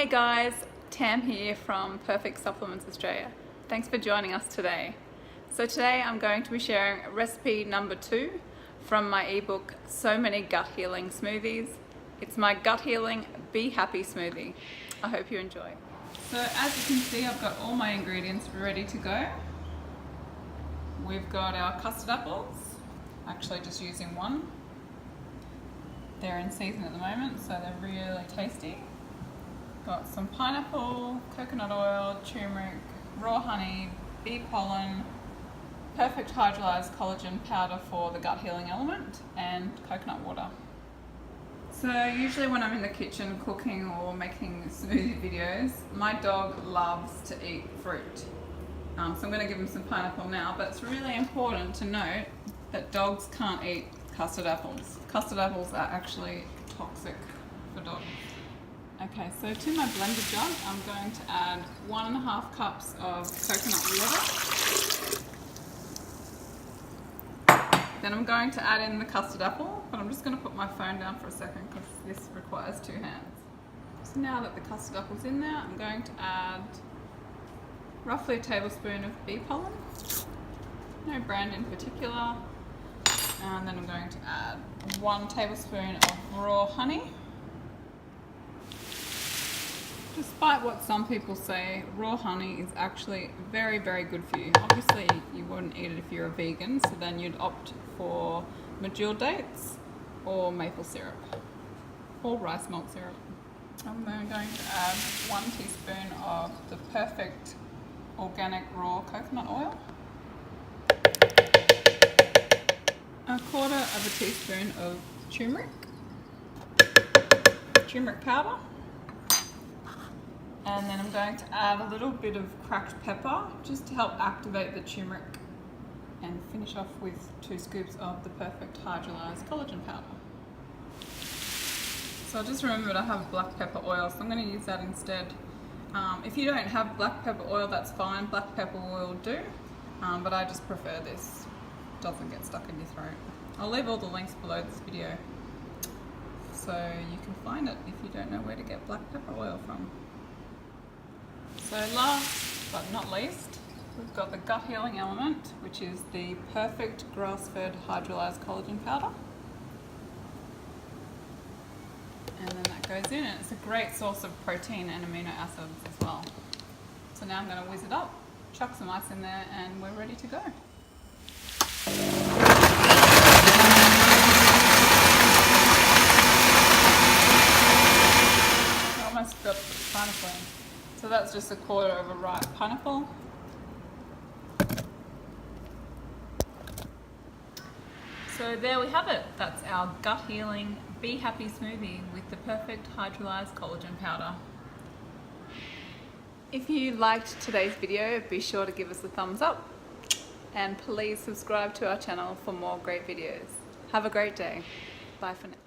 Hey guys, Tam here from Perfect Supplements Australia. Thanks for joining us today. So today I'm going to be sharing recipe number 2 from my ebook, So Many Gut-healing Smoothies. It's my Gut Healing Be Happy Smoothie. I hope you enjoy. So as you can see, I've got all my ingredients ready to go. We've got our custard apples, actually just using one. They're in season at the moment, so they're really tasty. Got some pineapple, coconut oil, turmeric, raw honey, bee pollen, Perfect Hydrolyzed Collagen powder for the gut healing element, and coconut water. So usually when I'm in the kitchen cooking or making smoothie videos, my dog loves to eat fruit. So I'm going to give him some pineapple now, but it's really important to note that dogs can't eat custard apples. Custard apples are actually toxic for dogs. Okay, so to my blender jug, I'm going to add 1.5 cups of coconut water. Then I'm going to add in the custard apple, but I'm just going to put my phone down for a second because this requires 2 hands. So now that the custard apple's in there, I'm going to add roughly a tablespoon of bee pollen, no brand in particular, and then I'm going to add 1 tablespoon of raw honey. Despite what some people say, raw honey is actually very, very good for you. Obviously, you wouldn't eat it if you're a vegan, so then you'd opt for medjool dates or maple syrup or rice malt syrup. I'm then going to add 1 teaspoon of the Perfect organic raw coconut oil, 1/4 teaspoon of turmeric powder. And then I'm going to add a little bit of cracked pepper just to help activate the turmeric, and finish off with 2 scoops of the Perfect Hydrolyzed Collagen powder. So I just remembered I have black pepper oil, so I'm going to use that instead. If you don't have black pepper oil, that's fine. Black pepper oil will do, but I just prefer this. It doesn't get stuck in your throat. I'll leave all the links below this video so you can find it if you don't know where to get black pepper oil from. So last but not least, we've got the gut healing element, which is the Perfect grass-fed hydrolyzed collagen powder. And then that goes in, and it's a great source of protein and amino acids as well. So now I'm going to whiz it up, chuck some ice in there, and we're ready to go. I almost got the pineapple in. So that's just 1/4 ripe pineapple. So there we have it. That's our gut healing Be Happy smoothie with the Perfect Hydrolyzed Collagen powder. If you liked today's video, be sure to give us a thumbs up, and please subscribe to our channel for more great videos. Have a great day. Bye for now.